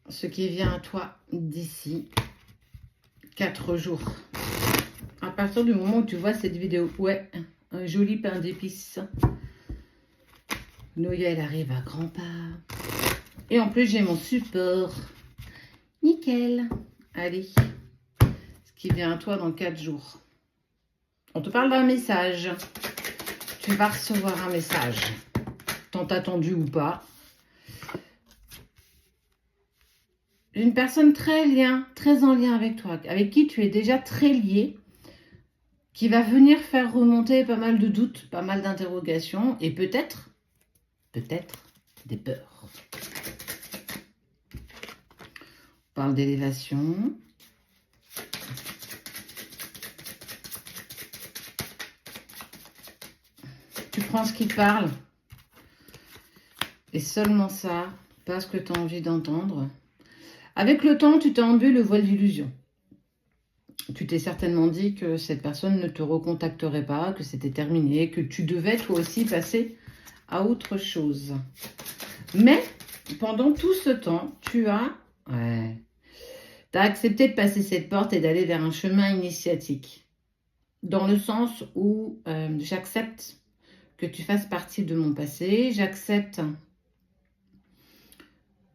ce qui vient à toi d'ici 4 jours. À partir du moment où tu vois cette vidéo, ouais, un joli pain d'épices. Noël arrive à grands pas. Et en plus, j'ai mon support. Nickel. Allez, ce qui vient à toi dans 4 jours. On te parle d'un message. Tu vas recevoir un message. Tant attendu ou pas. Une personne très en lien avec toi, avec qui tu es déjà très lié, qui va venir faire remonter pas mal de doutes, pas mal d'interrogations et peut-être des peurs. On parle d'élévation. Tu prends ce qui parle et seulement ça, pas ce que tu as envie d'entendre. Avec le temps, tu t'es enlevé le voile d'illusion. Tu t'es certainement dit que cette personne ne te recontacterait pas, que c'était terminé, que tu devais toi aussi passer à autre chose. Mais pendant tout ce temps, tu as accepté de passer cette porte et d'aller vers un chemin initiatique. Dans le sens où j'accepte que tu fasses partie de mon passé, j'accepte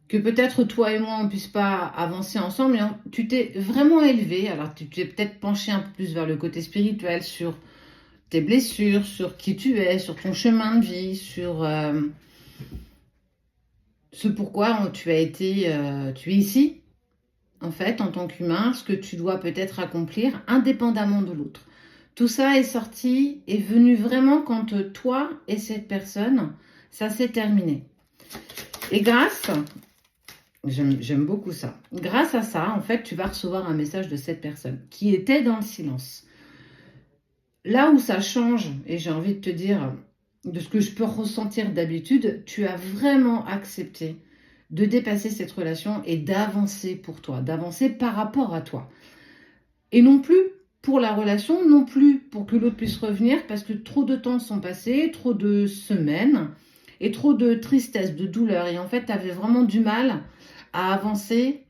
que peut-être toi et moi, on ne puisse pas avancer ensemble, mais tu t'es vraiment élevé. Alors, tu t'es peut-être penché un peu plus vers le côté spirituel, sur tes blessures, sur qui tu es, sur ton chemin de vie, sur ce pourquoi tu es ici, en fait, en tant qu'humain, ce que tu dois peut-être accomplir indépendamment de l'autre. Tout ça est sorti, est venu vraiment quand toi et cette personne, ça s'est terminé. Et grâce... J'aime beaucoup ça. Grâce à ça, en fait, tu vas recevoir un message de cette personne qui était dans le silence. Là où ça change, et j'ai envie de te dire, de ce que je peux ressentir d'habitude, tu as vraiment accepté de dépasser cette relation et d'avancer pour toi, d'avancer par rapport à toi. Et non plus pour la relation, non plus pour que l'autre puisse revenir, parce que trop de temps sont passés, trop de semaines, et trop de tristesse, de douleur. Et en fait, tu avais vraiment du mal à avancer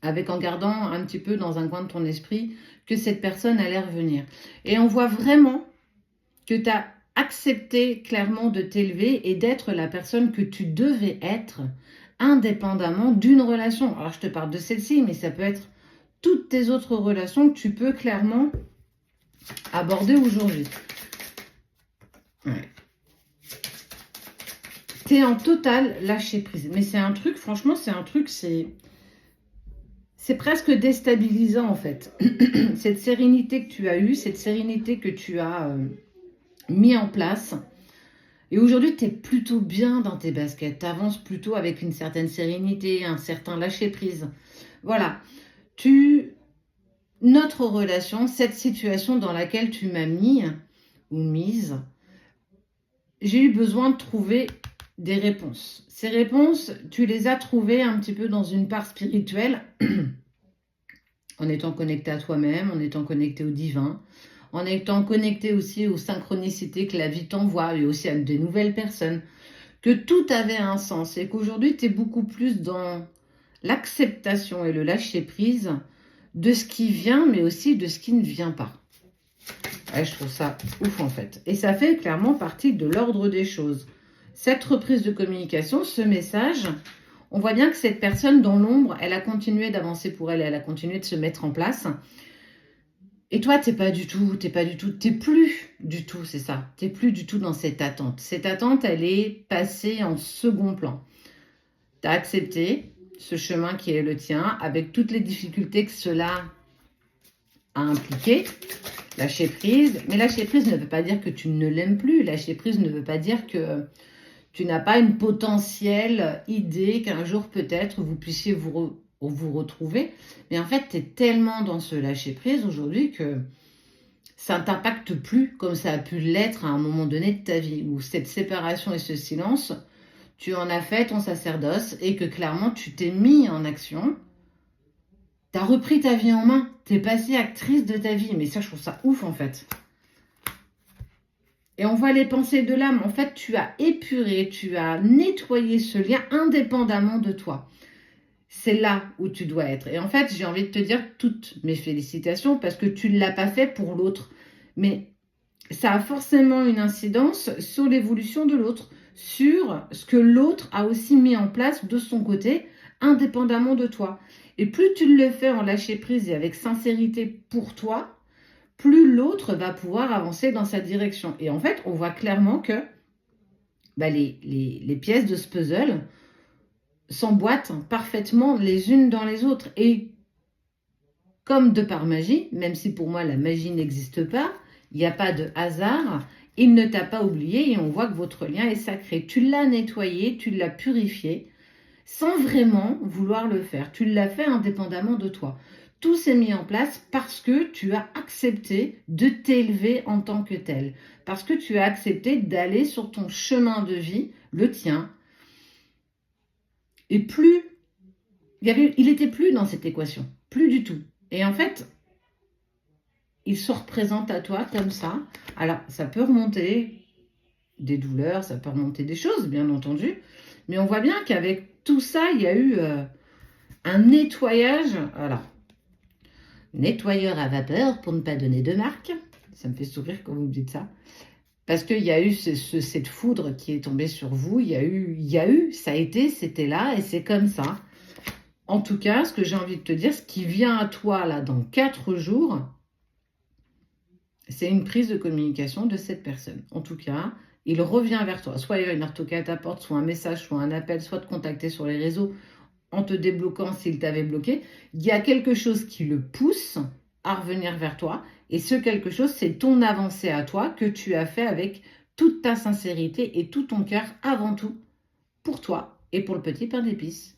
en gardant un petit peu dans un coin de ton esprit que cette personne allait revenir. Et on voit vraiment que tu as accepté clairement de t'élever et d'être la personne que tu devais être indépendamment d'une relation. Alors je te parle de celle-ci, mais ça peut être toutes tes autres relations que tu peux clairement aborder aujourd'hui. Ouais. Tu es en total lâcher prise. Mais c'est un truc, franchement, c'est presque déstabilisant en fait. Cette sérénité que tu as eue, cette sérénité que tu as mis en place. Et aujourd'hui, tu es plutôt bien dans tes baskets. Tu avances plutôt avec une certaine sérénité, un certain lâcher prise. Voilà. Notre relation, cette situation dans laquelle tu m'as mis ou mise, j'ai eu besoin de trouver des réponses. Ces réponses, tu les as trouvées un petit peu dans une part spirituelle, en étant connecté à toi-même, en étant connecté au divin, en étant connecté aussi aux synchronicités que la vie t'envoie et aussi à des nouvelles personnes, que tout avait un sens et qu'aujourd'hui, tu es beaucoup plus dans l'acceptation et le lâcher-prise de ce qui vient, mais aussi de ce qui ne vient pas. Ouais, je trouve ça ouf en fait. Et ça fait clairement partie de l'ordre des choses. Cette reprise de communication, ce message, on voit bien que cette personne dans l'ombre, elle a continué d'avancer pour elle, elle a continué de se mettre en place. Et toi, t'es plus du tout, c'est ça. T'es plus du tout dans cette attente. Cette attente, elle est passée en second plan. T'as accepté ce chemin qui est le tien, avec toutes les difficultés que cela a impliqué. Lâcher prise. Mais lâcher prise ne veut pas dire que tu ne l'aimes plus. Lâcher prise ne veut pas dire que tu n'as pas une potentielle idée qu'un jour peut-être vous puissiez vous retrouver. Mais en fait, tu es tellement dans ce lâcher prise aujourd'hui que ça ne t'impacte plus comme ça a pu l'être à un moment donné de ta vie, où cette séparation et ce silence, tu en as fait ton sacerdoce et que clairement tu t'es mis en action. Tu as repris ta vie en main, tu es passée actrice de ta vie. Mais ça, je trouve ça ouf en fait. Et on voit les pensées de l'âme. En fait, tu as épuré, tu as nettoyé ce lien indépendamment de toi. c'est là où tu dois être. Et en fait, j'ai envie de te dire toutes mes félicitations parce que tu ne l'as pas fait pour l'autre. Mais ça a forcément une incidence sur l'évolution de l'autre, sur ce que l'autre a aussi mis en place de son côté, indépendamment de toi. Et plus tu le fais en lâcher prise et avec sincérité pour toi, plus l'autre va pouvoir avancer dans sa direction. Et en fait, on voit clairement que les pièces de ce puzzle s'emboîtent parfaitement les unes dans les autres. Et comme de par magie, même si pour moi la magie n'existe pas, il n'y a pas de hasard, il ne t'a pas oublié et on voit que votre lien est sacré. Tu l'as nettoyé, tu l'as purifié, sans vraiment vouloir le faire. Tu l'as fait indépendamment de toi. Tout s'est mis en place parce que tu as accepté de t'élever en tant que tel. Parce que tu as accepté d'aller sur ton chemin de vie, le tien. Et plus, il n'était plus dans cette équation. Plus du tout. Et en fait, il se représente à toi comme ça. Alors, ça peut remonter des douleurs, ça peut remonter des choses, bien entendu. Mais on voit bien qu'avec tout ça, il y a eu un nettoyage. Alors, nettoyeur à vapeur, pour ne pas donner de marque. Ça me fait sourire quand vous me dites ça. Parce qu'il y a eu cette foudre qui est tombée sur vous. Il y a eu, ça a été, c'était là et c'est comme ça. En tout cas, ce que j'ai envie de te dire, ce qui vient à toi là dans 4 jours, c'est une prise de communication de cette personne. En tout cas, il revient vers toi. Soit il va venir toquer à ta porte, soit un message, soit un appel, soit te contacter sur les réseaux en te débloquant s'il t'avait bloqué. Il y a quelque chose qui le pousse à revenir vers toi. Et ce quelque chose, c'est ton avancée à toi que tu as fait avec toute ta sincérité et tout ton cœur avant tout pour toi et pour le petit pain d'épices.